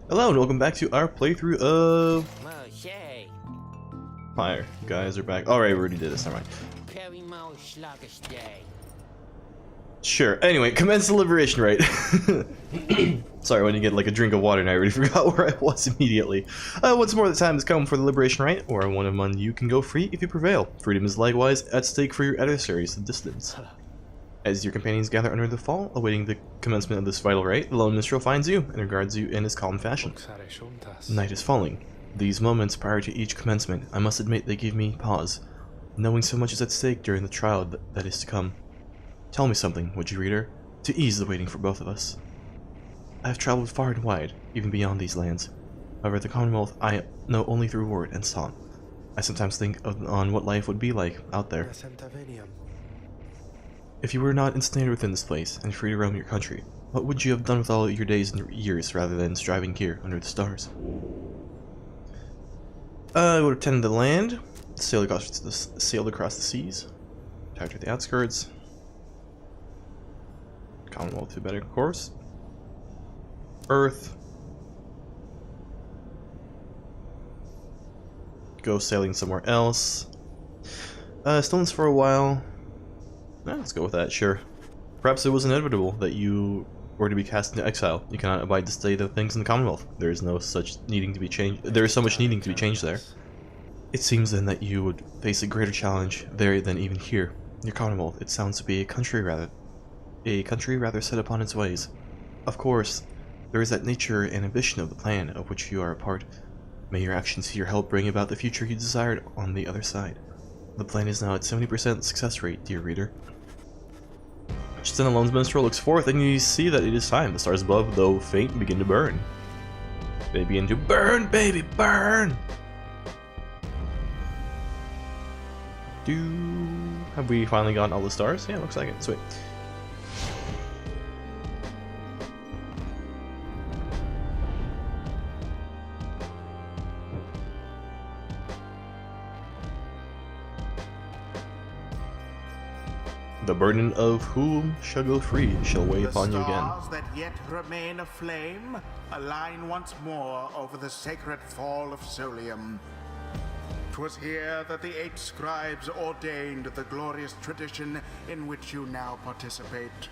Hello and welcome back to our playthrough of Pyre. You guys are back. Alright, we already did this, never mind. Sure, anyway, commence the liberation rite. Sorry, when you get like a drink of water and I already forgot where I was immediately. Once more, the time has come for the liberation rite, where one among you can go free if you prevail. Freedom is likewise at stake for your adversaries in distance. As your companions gather under the fall, awaiting the commencement of this vital rite, the lone minstrel finds you and regards you in his calm fashion. Night is falling. These moments prior to each commencement, I must admit they give me pause, knowing so much is at stake during the trial that is to come. Tell me something, would you, reader, to ease the waiting for both of us. I have traveled far and wide, even beyond these lands. However, the Commonwealth I know only through word and song. I sometimes think on what life would be like out there. If you were not ensnared within this place and free to roam your country, what would you have done with all your days and years rather than striving here under the stars? I would have tended the land, sailed across the seas, attacked at the outskirts. Commonwealth to better, of course. Earth. Go sailing somewhere else. Stillness for a while. Let's go with that, sure. Perhaps it was inevitable that you were to be cast into exile. You cannot abide the state of things in the Commonwealth. There is no such needing to be changed. There is so much needing to be changed there. It seems then that you would face a greater challenge there than even here. Your Commonwealth, it sounds to be a country rather set upon its ways. Of course, there is that nature and ambition of the plan of which you are a part. May your actions here help bring about the future you desired on the other side. The plan is now at 70% success rate, dear reader. Just then a lone minstrel looks forth, and you see that it is time. The stars above, though faint, begin to burn. They begin to burn, baby, burn! Have we finally gotten all the stars? Yeah, looks like it. Sweet. The burden of whom shall go free shall weigh upon you again. The stars that yet remain aflame align once more over the sacred fall of Solium. 'Twas here that the 8 scribes ordained the glorious tradition in which you now participate.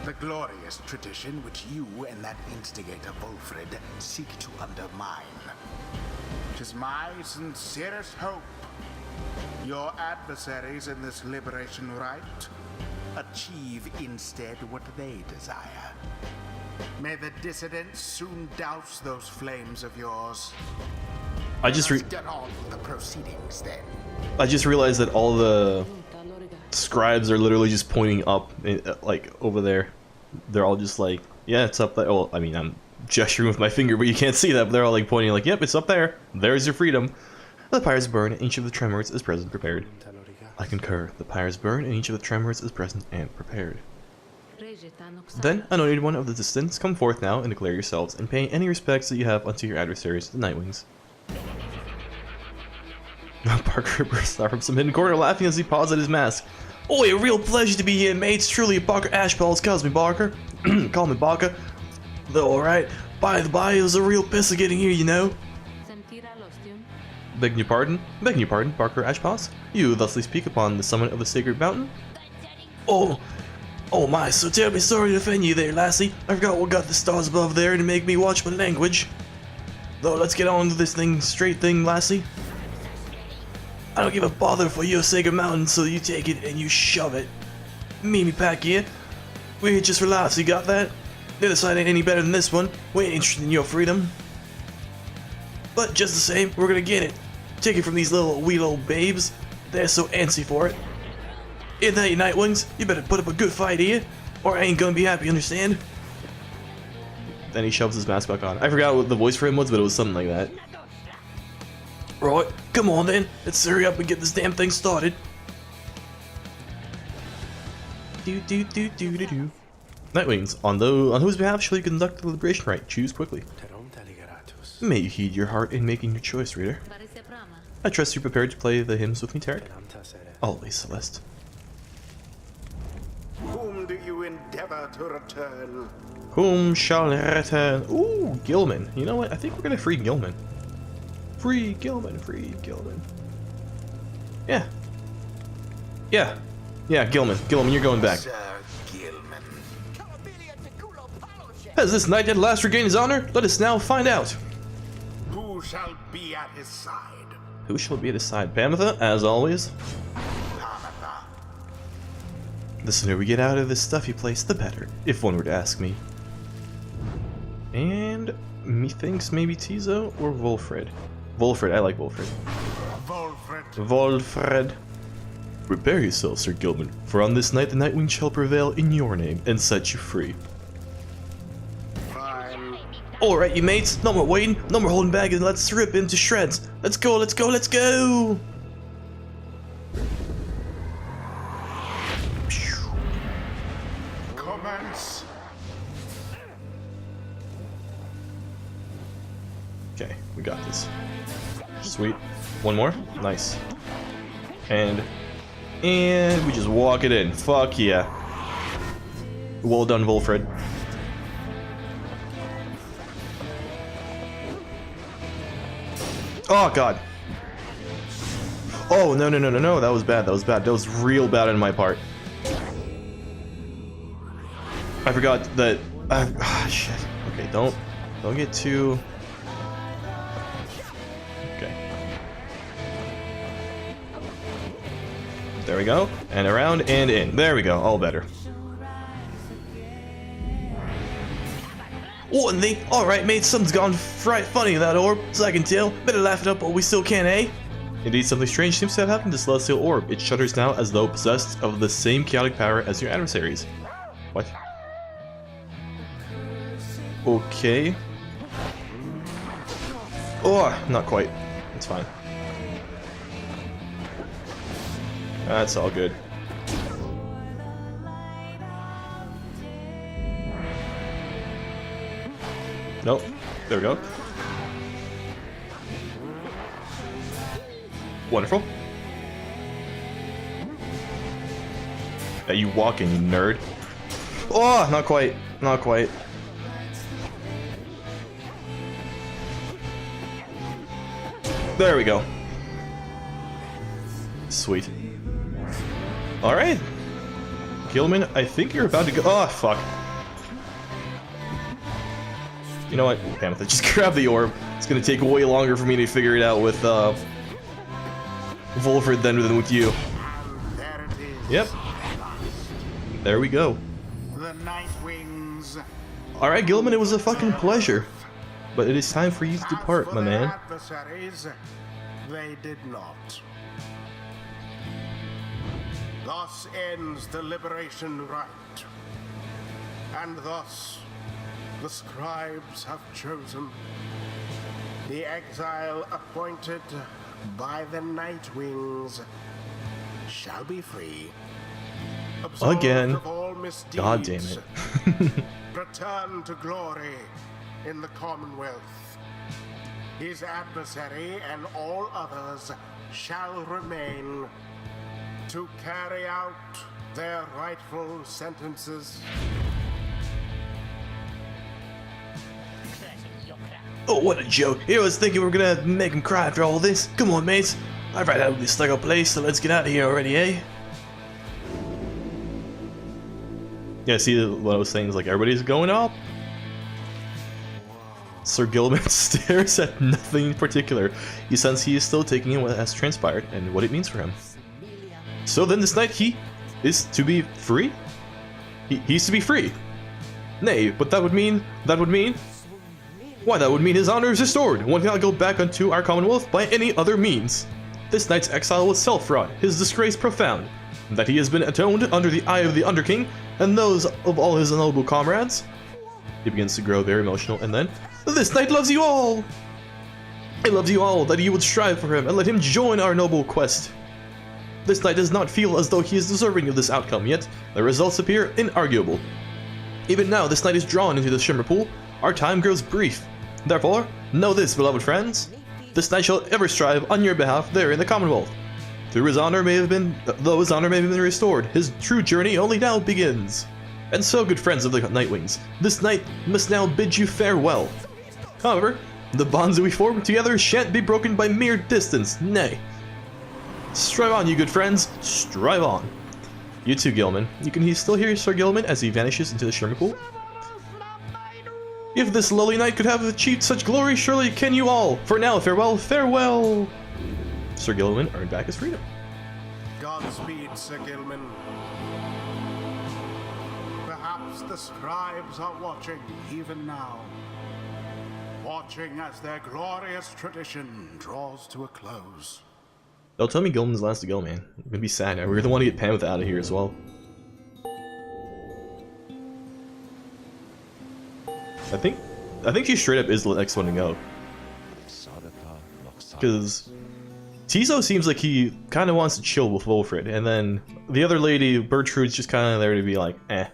The glorious tradition which you and that instigator Wolfred seek to undermine. 'Tis my sincerest hope your adversaries in this liberation rite achieve instead what they desire. May the dissidents soon douse those flames of yours. Let's get on with the proceedings then. I just realized that all the scribes are literally just pointing up, like over there. They're all just like, yeah, it's up there. Well, I mean, I'm gesturing with my finger, but you can't see that. But they're all like pointing, like, yep, it's up there. There's your freedom. The pyres burn, and each of the tremors is present prepared. I concur. The pyres burn, and each of the tremors is present and prepared. Then, anointed one of the distance, come forth now and declare yourselves, and pay any respects that you have unto your adversaries, the Nightwings. Parker bursts out from some hidden corner, laughing as he paws at his mask. Oh, a real pleasure to be here, mates. Truly, Barker Ashballs calls me Barker. Call me Barker. Though, alright. By the by, it was a real piss of getting here, you know. Begging your pardon, Barker Ashpaws. You thusly speak upon the summit of the sacred mountain? Oh my, so terribly sorry to offend you there, lassie. I forgot what got the stars above there to make me watch my language. Though, let's get on to this straight thing, lassie. I don't give a bother for your sacred mountain, so you take it and you shove it. Me pack here. We're here just for laughs, you got that? The other side ain't any better than this one. We ain't interested in your freedom. But just the same, we're gonna get it. Take it from these wee little babes. They're so antsy for it. In that, you Nightwings, you better put up a good fight here, or I ain't gonna be happy, understand? Then he shoves his mask back on. I forgot what the voice for him was, but it was something like that. Right, come on then, let's hurry up and get this damn thing started. Nightwings, on whose behalf shall you conduct the liberation rite? Choose quickly. May you heed your heart in making your choice, reader. I trust you're prepared to play the hymns with me, Tarek. Always, Celeste. Whom do you endeavor to return. Whom shall return? Ooh, Gilman. You know what? I think we're gonna free Gilman. Free Gilman, free Gilman. Yeah. Yeah. Yeah, Gilman. Gilman, you're going back. Sir Gilman. Has this knight at last regained his honor? Let us now find out. Who shall be at his side? Who shall be at his side? Pamitha, as always. Pamitha. The sooner we get out of this stuffy place, the better, if one were to ask me. And methinks maybe Tizo or Wolfred. Wolfred, I like Wolfred. Wolfred. Wolfred. Prepare yourself, Sir Gilman, for on this night the Nightwing shall prevail in your name and set you free. Fine. Alright, you mates, no more waiting, no more holding back, and let's rip into shreds. Let's go, let's go, let's go! Commence. Okay, we got this. Sweet. One more? Nice. And we just walk it in. Fuck yeah. Well done, Wolfred. Oh god. Oh no no no no no, that was bad, that was bad. That was real bad on my part. I forgot that shit. Okay, don't get too There we go. And around and in. There we go. All better. Oh, and they... Alright, mate. Something's gone right funny in that orb. So I can tell. Better laugh it up, but we still can, eh? Indeed, something strange seems to have happened to the celestial orb. It shudders now as though possessed of the same chaotic power as your adversaries. What? Okay. Oh, not quite. It's fine. That's all good. Nope. There we go. Wonderful. Yeah, you walking, you nerd. Oh, not quite. Not quite. There we go. Sweet. Alright. Gilman, I think you're about to go. Oh, fuck. You know what? Pamitha, just grab the orb. It's gonna take way longer for me to figure it out with, Wolfred than with you. There it is. Yep. There we go. The Nightwings. Alright, Gilman, it was a fucking pleasure. But it is time for you to depart, my man. Adversaries, they did not. Thus ends the liberation rite. And thus, the scribes have chosen the exile appointed by the Nightwings shall be free. Absolved Again. of all misdeeds, God damn it. return to glory in the Commonwealth. His adversary and all others shall remain to carry out their rightful sentences. Oh, what a joke. Here I was thinking we were gonna make him cry after all this. Come on, mates. I've right out of this stuck-up place, so let's get out of here already, eh? Yeah, see one of those things like everybody's going up. Sir Gilman stares at nothing in particular. You sense he is still taking in what has transpired and what it means for him. So then this night he is to be free? He's to be free. Nay, but that would mean... Why, that would mean his honor is restored. One cannot go back unto our Commonwealth by any other means. This knight's exile was self-wrought, his disgrace profound. That he has been atoned under the eye of the Underking and those of all his noble comrades. He begins to grow very emotional, and then... This knight loves you all! He loves you all, that you would strive for him and let him join our noble quest. This knight does not feel as though he is deserving of this outcome, yet the results appear inarguable. Even now, this knight is drawn into the Shimmer Pool. Our time grows brief. Therefore, know this, beloved friends. This knight shall ever strive on your behalf there in the Commonwealth. Though his honor may have been restored, his true journey only now begins. And so, good friends of the Nightwings, this night must now bid you farewell. However, the bonds that we form together shan't be broken by mere distance, nay. Strive on, you good friends, strive on. You too, Gilman. You can still hear Sir Gilman as he vanishes into the swimming pool. If this lowly knight could have achieved such glory, surely can you all. For now, farewell, farewell. Sir Gilman earned back his freedom. Godspeed, Sir Gilman. Perhaps the scribes are watching even now. Watching as their glorious tradition draws to a close. Don't tell me Gilman's last to go, man. I'm gonna be sad. We're gonna want to get Pamith out of here as well. I think she straight up is the next one to go. Because Tiso seems like he kind of wants to chill with Wilfred, and then the other lady, Bertrude's just kind of there to be like, eh.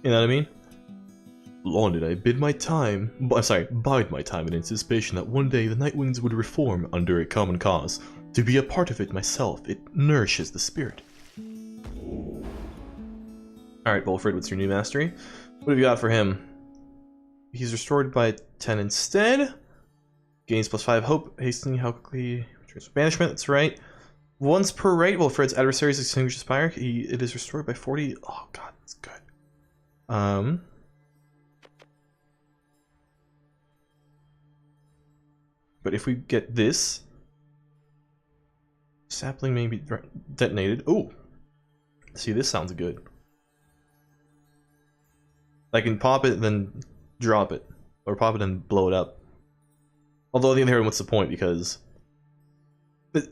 You know what I mean? Long did I bide my time in anticipation that one day the Nightwings would reform under a common cause. To be a part of it myself, it nourishes the spirit. Alright, Wilfred, what's your new mastery? What have you got for him? He's restored by 10 instead. Gains +5 hope, hastening how quickly returns banishment, that's right. Once per rate, Wilfred's adversaries extinguish his Pyre. It is restored by 40. Oh god, that's good. But if we get this, sapling may be detonated. Oh, see, this sounds good. I can pop it and then drop it, or pop it and blow it up. Although on the other hand, what's the point? Because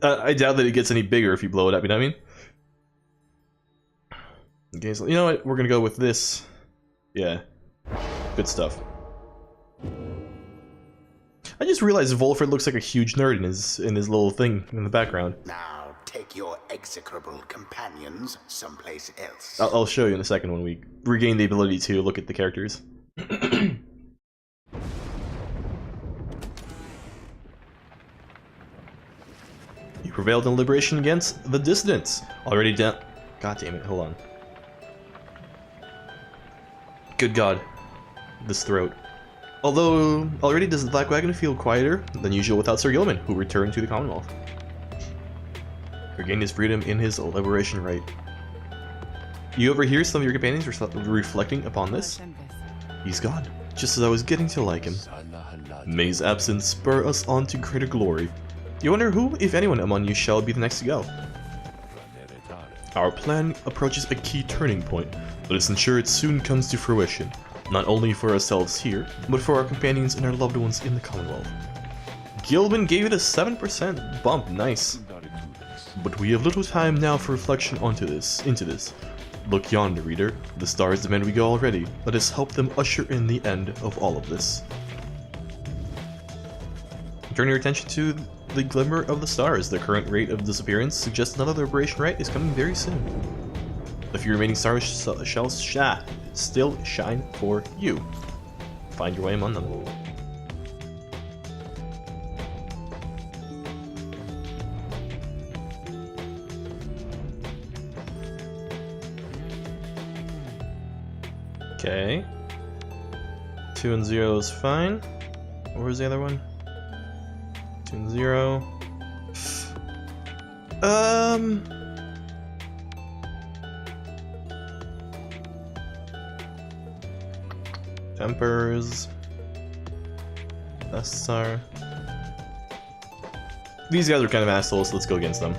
I doubt that it gets any bigger if you blow it up. You know what I mean? Okay, so you know what? We're gonna go with this. Yeah, good stuff. I just realized Wilfred looks like a huge nerd in his little thing in the background. Now take your execrable companions someplace else. I'll show you in a second when we regain the ability to look at the characters. You prevailed in liberation against the dissidents. Already down. God damn it! Hold on. Good God, this throat. Although, already does the Black Wagon feel quieter than usual without Sir Gilman, who returned to the Commonwealth. Regained his freedom in his liberation rite. You overhear some of your companions reflecting upon this? He's gone, just as I was getting to like him. May's absence spur us on to greater glory. You wonder who, if anyone among you, shall be the next to go? Our plan approaches a key turning point. Let us ensure it soon comes to fruition. Not only for ourselves here, but for our companions and our loved ones in the Commonwealth. Gilman gave it a 7% bump, nice. But we have little time now for reflection into this. Look yonder, reader. The stars demand we go already. Let us help them usher in the end of all of this. Turn your attention to the glimmer of the stars. The current rate of disappearance suggests another liberation rite is coming very soon. The few remaining stars shall still shine for you. Find your way among them. Okay. 2 and 0 is fine. Where's the other one? 2 and 0. Tempers. SR. These guys are kind of assholes, so let's go against them.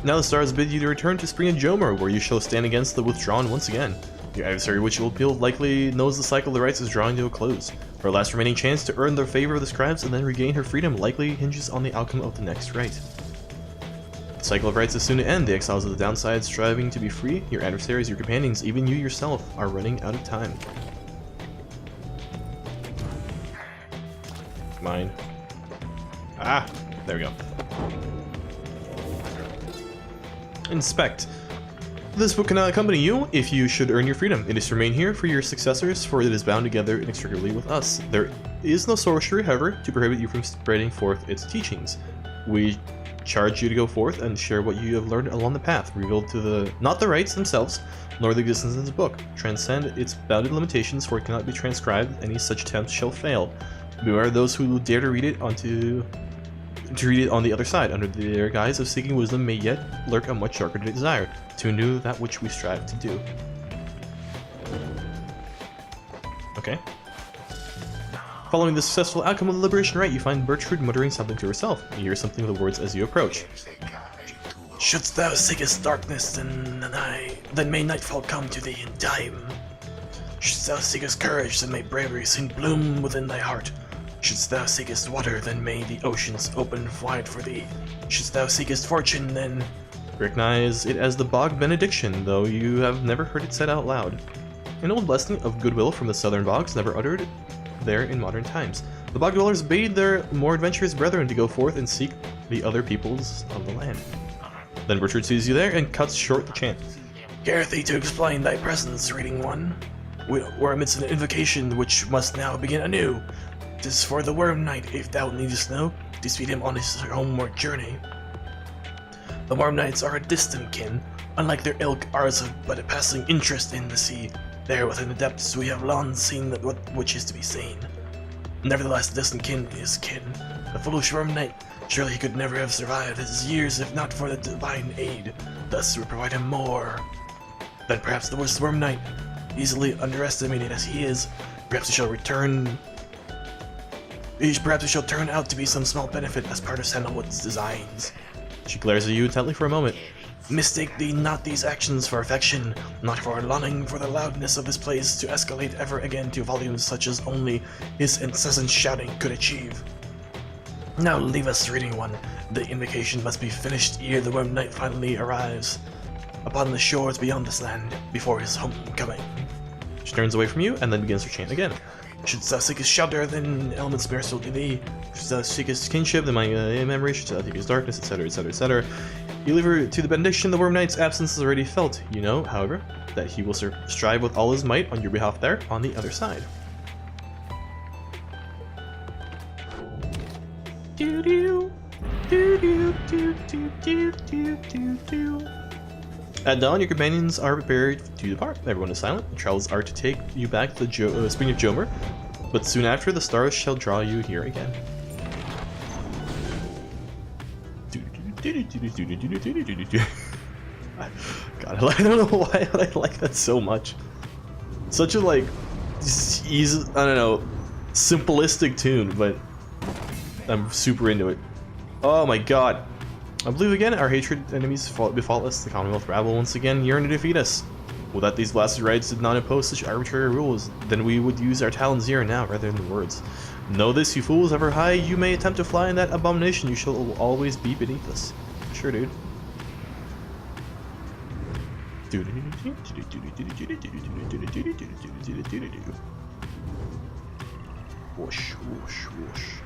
Now the stars bid you to return to Spring of Jomer, where you shall stand against the withdrawn once again. Your adversary, which will appeal, likely knows the cycle of the rites is drawing to a close. Her last remaining chance to earn the favor of the scribes and then regain her freedom likely hinges on the outcome of the next rite. The cycle of rites is soon to end. The exiles of the downside striving to be free. Your adversaries, your companions, even you yourself are running out of time. Mine. Ah, there we go. Inspect. This book cannot accompany you if you should earn your freedom. It is to remain here for your successors, for it is bound together inextricably with us. There is no sorcery, however, to prohibit you from spreading forth its teachings. We charge you to go forth and share what you have learned along the path, revealed to the not the rites themselves, nor the existence of the book. Transcend its bounded limitations, for it cannot be transcribed. Any such attempt shall fail. Beware those who dare to read it on the other side. Under their guise of seeking wisdom may yet lurk a much darker desire to undo that which we strive to do. Okay. Following the successful outcome of the Liberation Rite, you find Bertrude muttering something to herself. You hear something of the words as you approach. Shouldst thou seekest darkness, then may nightfall come to thee in time. Shouldst thou seekest courage, then may bravery soon bloom within thy heart. Shouldst thou seekest water, then may the oceans open wide for thee. Shouldst thou seekest fortune, then recognize it as the Bog Benediction, though you have never heard it said out loud. An old blessing of goodwill from the southern bogs, never uttered there in modern times. The bog dwellers bade their more adventurous brethren to go forth and seek the other peoples of the land. Then Bertrude sees you there and cuts short the chant. Care thee to explain thy presence, reading one? We're amidst an invocation which must now begin anew. 'Tis for the Worm Knight, if thou needest know, to speed him on his homeward journey. The Worm Knights are a distant kin. Unlike their ilk, ours have but a passing interest in the sea. There within the depths we have long seen that which is to be seen. Nevertheless, distant kin is kin. The foolish Worm Knight, surely he could never have survived his years if not for the divine aid. Thus we provide him more. Then perhaps the worst Worm Knight, easily underestimated as he is, perhaps he shall turn out to be some small benefit as part of Sandalwood's designs. She glares at you intently for a moment. Mistake thee not these actions for affection, not for a longing for the loudness of this place to escalate ever again to volumes such as only his incessant shouting could achieve. Now leave us, reading one. The invocation must be finished ere the Worm Knight finally arrives upon the shores beyond this land, before his homecoming. She turns away from you and then begins her chant again. Shouldst thou seekest shelter, then elements bear so to thee. Shouldst thou seekest kinship, then my memory. Shouldst thou seekest darkness, etc., etc., etc. You leave her to the benediction. The Worm Knight's absence is already felt. You know, however, that he will strive with all his might on your behalf there, on the other side. At dawn, your companions are prepared to depart. Everyone is silent. The travels are to take you back to the Spring of Jomer, but soon after, the stars shall draw you here again. God, I don't know why I like that so much. Such a, like, easy, I don't know, simplistic tune, but I'm super into it. Oh my god. I believe again, our hatred enemies befall us. The Commonwealth rabble once again yearn to defeat us. Well, that these blasted rights did not impose such arbitrary rules, then we would use our talons here and now rather than words. Know this, you fools, ever high you may attempt to fly in that abomination, you shall always be beneath us. Sure, dude. Whoosh, whoosh, whoosh.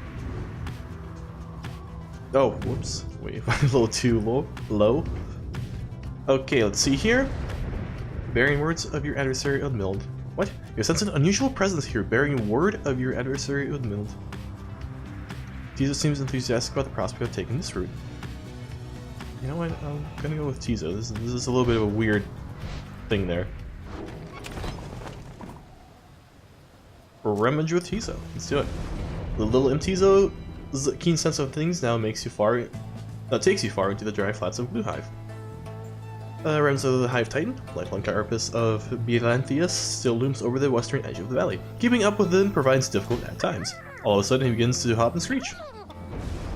Oh, whoops. Wait, a little too low. Okay, let's see here. Bearing words of your adversary unmilled. What? You sense an unusual presence here, bearing word of your adversary unmilled. Tizo seems enthusiastic about the prospect of taking this route. You know what? I'm gonna go with Tizo. This is a little bit of a weird thing there. Rummage with Tizo. Let's do it. The little Tizo's keen sense of things now takes you far into the dry flats of Blue Hive. Realms of the Hive Titan, lifelong carapace of Belantheus, still looms over the western edge of the valley. Keeping up with them provides difficult at times. All of a sudden, he begins to hop and screech.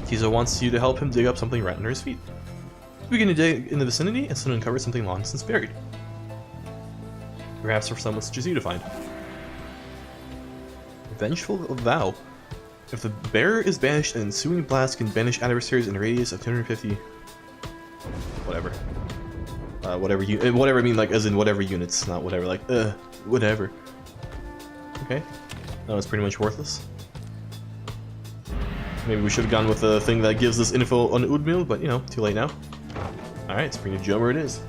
Tizo wants you to help him dig up something right under his feet. You begin to dig in the vicinity and soon uncover something long since buried. Perhaps for someone such as you to find. Vengeful Vow. If the bearer is banished, an ensuing blast can banish adversaries in a radius of 250. Whatever. Whatever I mean, like, as in whatever units, not whatever, like, whatever. Okay. That was pretty much worthless. Maybe we should have gone with the thing that gives us info on Udmil, but, you know, too late now. Alright, Spring of Jomer it is.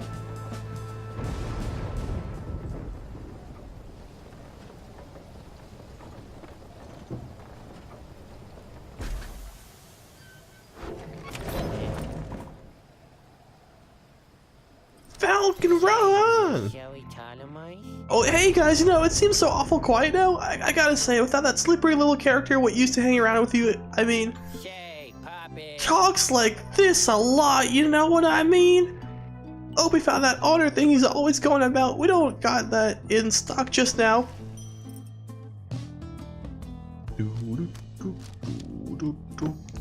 Falcon, run! Oh, hey guys, you know, it seems so awful quiet now. I gotta say, without that slippery little character what used to hang around with you, I mean, talks like this a lot, you know what I mean? Oh, we found that honor thing he's always going about. We don't got that in stock just now.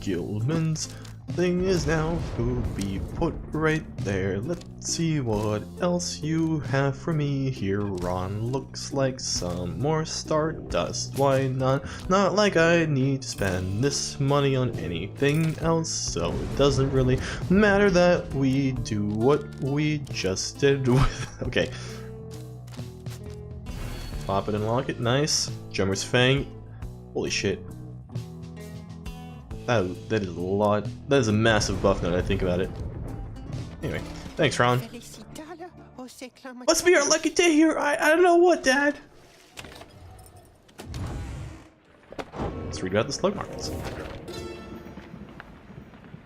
Gilman's thing is now to be put right there. Let's see what else you have for me here, Ron. Looks like some more Stardust. Why not? Not like I need to spend this money on anything else, so it doesn't really matter that we do what we just did with. Okay. Pop it and lock it. Nice. Jummer's Fang. Holy shit. That is a lot. That is a massive buff now that I think about it. Anyway, thanks, Ron. Must be our lucky day here. I don't know what, Dad. Let's read about the slug markets.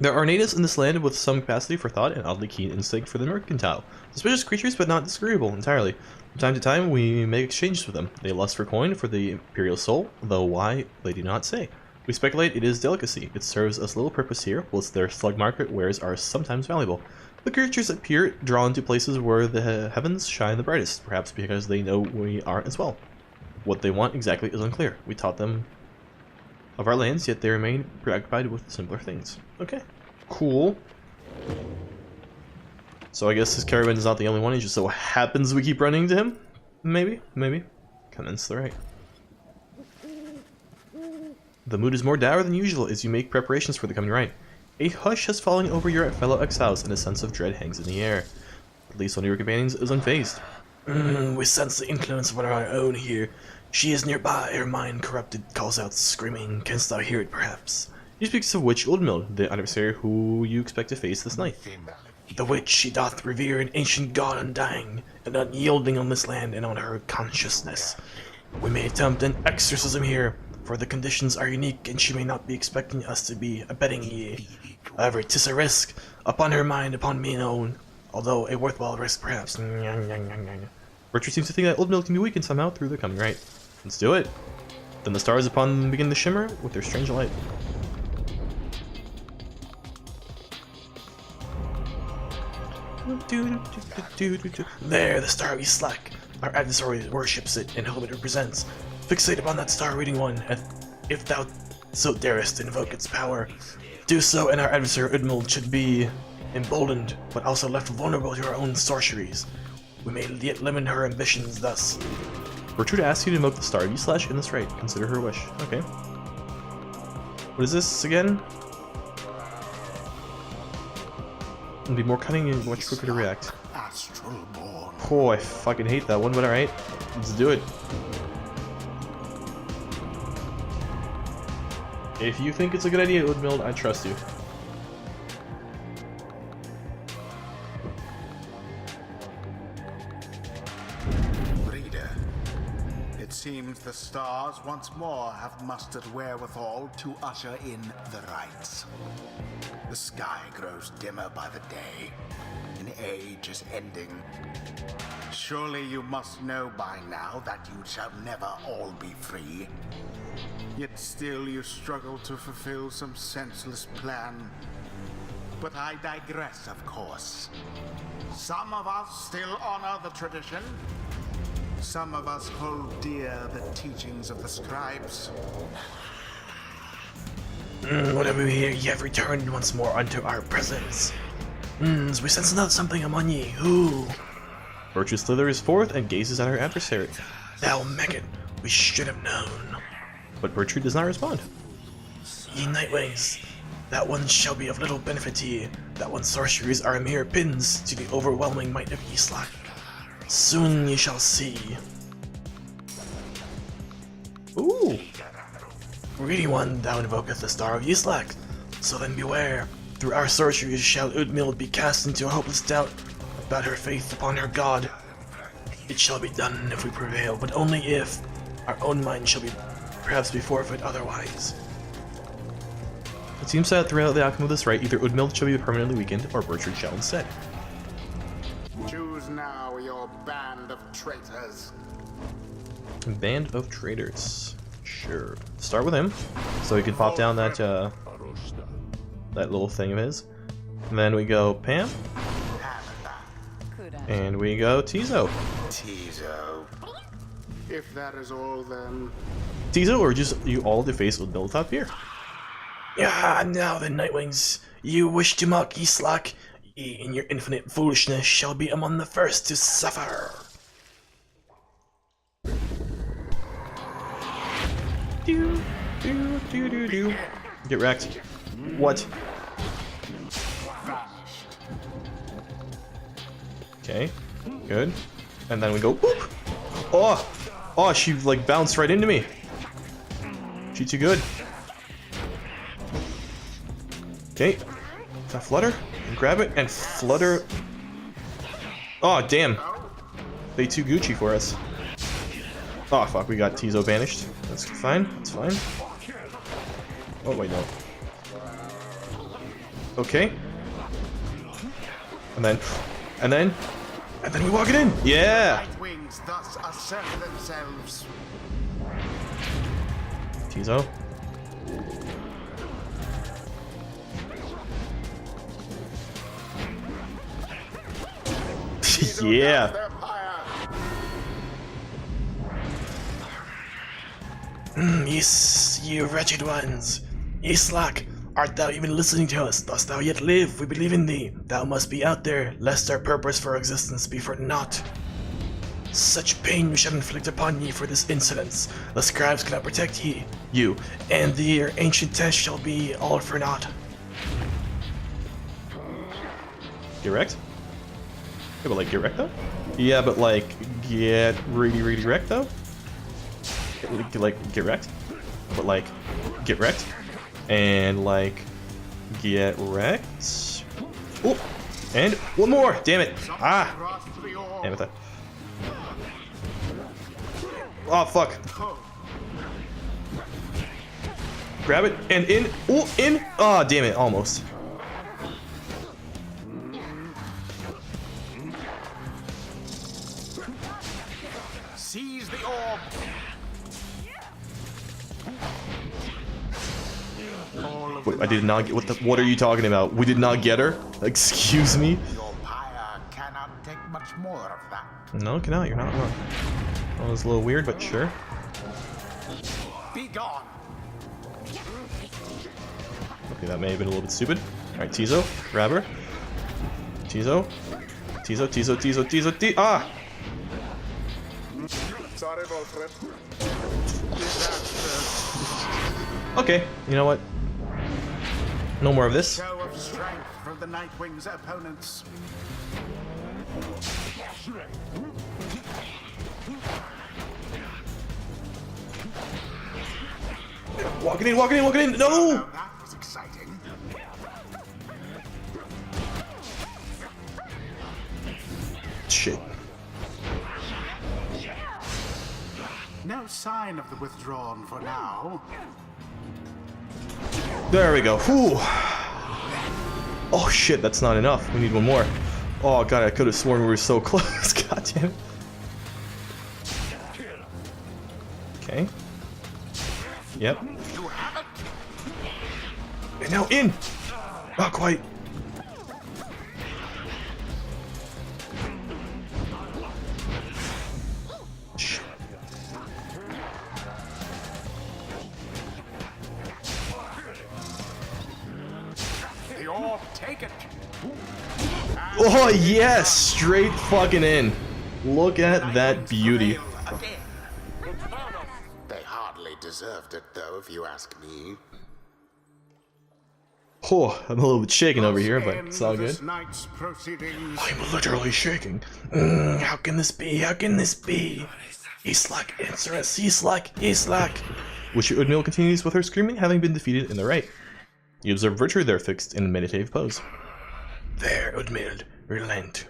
There are natives in this land with some capacity for thought and oddly keen instinct for the mercantile. Suspicious creatures, but not disagreeable entirely. From time to time, we make exchanges with them. They lust for coin for the imperial soul, though why, they do not say. We speculate it is delicacy. It serves us little purpose here, whilst their slug market wares are sometimes valuable. The creatures appear drawn to places where the heavens shine the brightest, perhaps because they know we are as well. What they want exactly is unclear. We taught them of our lands, yet they remain preoccupied with simpler things. Okay, cool. So I guess this caravan is not the only one, it just so happens we keep running to him? Maybe, maybe. Commence the right. The mood is more dour than usual as you make preparations for the coming rite. A hush has fallen over your fellow exiles and a sense of dread hangs in the air. At least one of your companions is unfazed. We sense the influence of one of our own here. She is nearby, her mind corrupted, calls out screaming. Canst thou hear it, perhaps? He speaks of Witch Oldmill, the adversary who you expect to face this night. The witch, she doth revere an ancient god undying, and unyielding on this land and on her consciousness. We may attempt an exorcism here, for the conditions are unique, and she may not be expecting us to be abetting ye. However, 'tis a risk, upon her mind, upon me own, although a worthwhile risk, perhaps. Richard seems to think that Old Mill can be weakened somehow through the coming rite. Let's do it. Then the stars upon them begin to shimmer with their strange light. There, the star we slack. Our adversary worships it, and whom it represents. Fixate upon that star, reading one, and if thou so darest invoke its power, do so, and our adversary Udmuld should be emboldened, but also left vulnerable to our own sorceries. We may yet limit her ambitions thus. Gertrude asks you to invoke the star. You slash in this right. Consider her wish. Okay. What is this again? It'll be more cunning and much quicker to react. Oh, I fucking hate that one, but alright. Let's do it. If you think it's a good idea, Udmild, I trust you. Reader, it seems the stars once more have mustered wherewithal to usher in the rites. The sky grows dimmer by the day. An age is ending. Surely you must know by now that you shall never all be free. Yet still you struggle to fulfill some senseless plan. But I digress, of course. Some of us still honor the tradition. Some of us hold dear the teachings of the scribes. Whatever we hear, ye have returned once more unto our presence. We sense another something among ye. Who? Virtue slithers forth and gazes at her adversary. Thou Megan, we should have known. But Gertrude does not respond. Ye Nightwings, that one shall be of little benefit to ye. That one's sorceries are mere pins to the overwhelming might of Yislak. Soon ye shall see. Ooh. Greedy one, thou invoketh the star of Yislak. So then beware. Through our sorceries shall Udmild be cast into a hopeless doubt about her faith upon her god. It shall be done if we prevail, but only if our own mind shall be perhaps be forfeit otherwise. It seems that throughout the outcome of this rite, either Udmild shall be permanently weakened, or Gertrude shall instead. Choose traitors. Band of traitors. Sure. Start with him, so he can pop down that that little thing of his. And then we go Pam. And we go Tizo. Tizo. If that is all, then... Tizo, or just you all deface with build top here? Yeah, now then, Nightwings, you wish to mock Islak. Ye, in your infinite foolishness, shall be among the first to suffer. Do, do, do, do, do. Get wrecked. What? Okay, good. And then we go, whoop! Oh! Oh, she like bounced right into me. She too good. Okay, can I flutter? Grab it and flutter. Oh, damn. They too Gucci for us. Oh, fuck, we got Tizo banished. That's fine, that's fine. Oh, wait, no. Okay. And then we walk it in. Yeah! Nightwings thus assert themselves. Tizo. Yeah. Yes, you wretched ones. Islak, art thou even listening to us? Dost thou yet live? We believe in thee. Thou must be out there, lest our purpose for existence be for naught. Such pain we shall inflict upon ye for this insolence. The scribes cannot protect ye, you, and your ancient test shall be all for naught. Get wrecked? Yeah, but like, get wrecked though? Yeah, but like, get really wrecked though? Like, get wrecked? But like, get wrecked? And like, get wrecked? Oh, and one more! Damn it! Ah! Damn it. Oh, fuck. Grab it, and in. Oh, in! Oh, damn it, almost. Seize the orb. Wait, I did not get. What are you talking about? We did not get her? Excuse me? Your pyre cannot take much more of that. No, it cannot. You're not wrong. That was a little weird, but sure. Be gone. Okay, that may have been a little bit stupid. Alright, Tizo, grab her. Tizo. Tizo. Ah! Sorry, Wolfred. Okay, you know what? No more of this. Show of strength from the Nightwing's opponents. Walking in! No! Now that was exciting. Shit. No sign of the withdrawn for now. There we go. Whew. Oh shit, that's not enough. We need one more. Oh god, I could have sworn we were so close. God damn it. Okay. Yep. And now in! Not quite. Shit. The orb, take it. Oh yes! Straight fucking in. Look at that beauty. They hardly deserved it, though, if you ask me. Oh, I'm a little bit shaking over here, but it's all good. This night's proceedings. I'm literally shaking. How can this be? How can this be? Islak, answer us. Islak. Which Udmil continues with her screaming, having been defeated in the right. You observe Virtue there fixed in a meditative pose. There, Udmil, relent.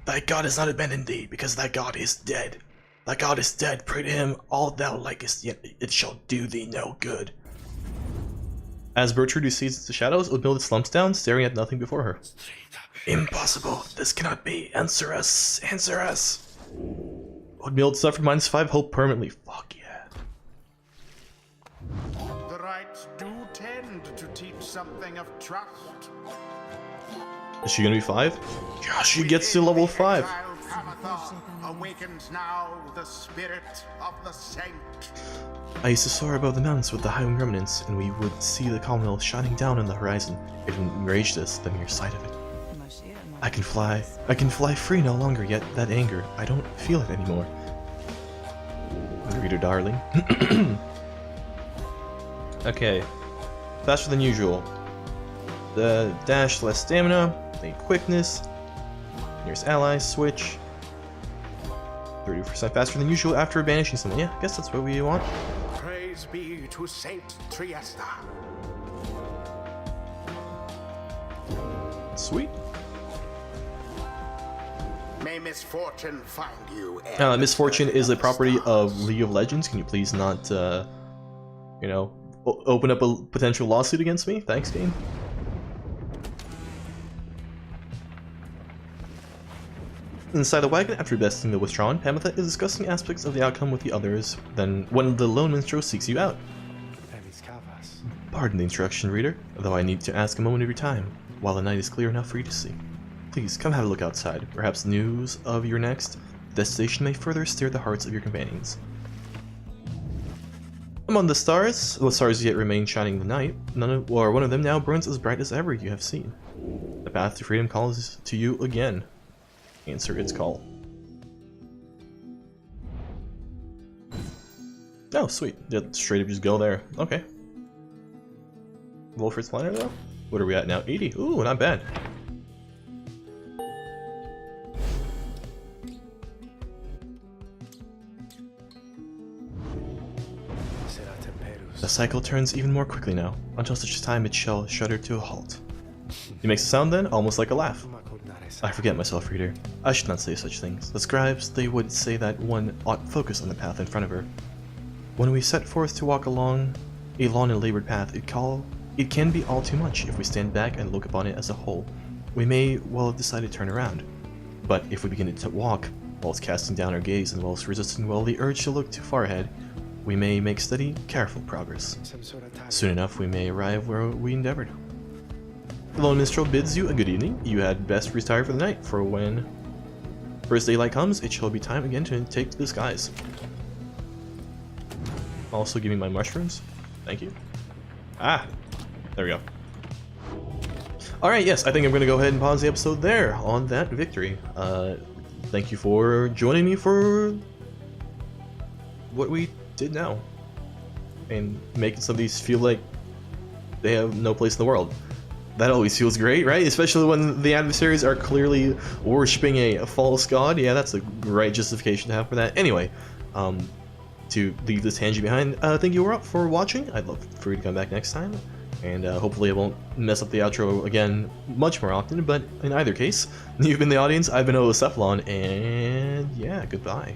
Thy god has not abandoned thee, because thy god is dead. Thy god is dead, pray to him all thou likest, yet it shall do thee no good. As Bertrude sees the shadows, Odmilde slumps down, staring at nothing before her. Impossible. This cannot be. Answer us. Answer us. Odmilde suffered -5 hope permanently. Fuck yeah. The rites do tend to teach something of trust. Is she gonna be 5? Yeah, she gets to level 5. Awakens now the spirit of the saint. I used to soar above the mountains with the Highland remnants, and we would see the Commonwealth shining down on the horizon. It enraged us, the mere sight of it. I can fly free no longer, yet that anger, I don't feel it anymore. Reader darling. Okay. Faster than usual. The dash, less stamina, the quickness, nearest ally, switch. 30% faster than usual after banishing someone. Yeah, I guess that's what we want. Praise be to Saint Triesta. Sweet. May misfortune find you. Misfortune is a property of League of Legends. Can you please not, you know, open up a potential lawsuit against me? Thanks, game. Inside the wagon, after besting the withdrawn, Pamitha is discussing aspects of the outcome with the others. Then, when the lone minstrel seeks you out. Pardon the introduction, reader, though I need to ask a moment of your time, while the night is clear enough for you to see. Please, come have a look outside. Perhaps news of your next destination may further stir the hearts of your companions. Among the stars, what stars yet remain shining in the night, one of them now burns as bright as ever you have seen. The path to freedom calls to you again. Answer its call. Oh, sweet. Yeah, straight up just go there. Okay. Wolford's Planner, though? What are we at now? 80. Ooh, not bad. The cycle turns even more quickly now, until such time it shall shudder to a halt. He makes a sound then, almost like a laugh. I forget myself, reader. I should not say such things. The scribes, they would say that one ought focus on the path in front of her. When we set forth to walk along a long and labored path, it can be all too much if we stand back and look upon it as a whole. We may well decide to turn around. But if we begin to walk, whilst casting down our gaze and whilst resisting the urge to look too far ahead, we may make steady, careful progress. Soon enough we may arrive where we endeavored. The Lone Minstrel bids you a good evening. You had best retire for the night, for when first daylight comes, it shall be time again to take to the skies. Also give me my mushrooms. Thank you. Ah! There we go. Alright, yes, I think I'm going to go ahead and pause the episode there on that victory. Thank you for joining me for what we did now. And making some of these feel like they have no place in the world. That always feels great, right? Especially when the adversaries are clearly worshipping a false god. Yeah, that's a great justification to have for that. Anyway, to leave this tangent behind, thank you for watching. I'd love for you to come back next time. And hopefully I won't mess up the outro again much more often. But in either case, you've been the audience, I've been OvoCephalon, and yeah, goodbye.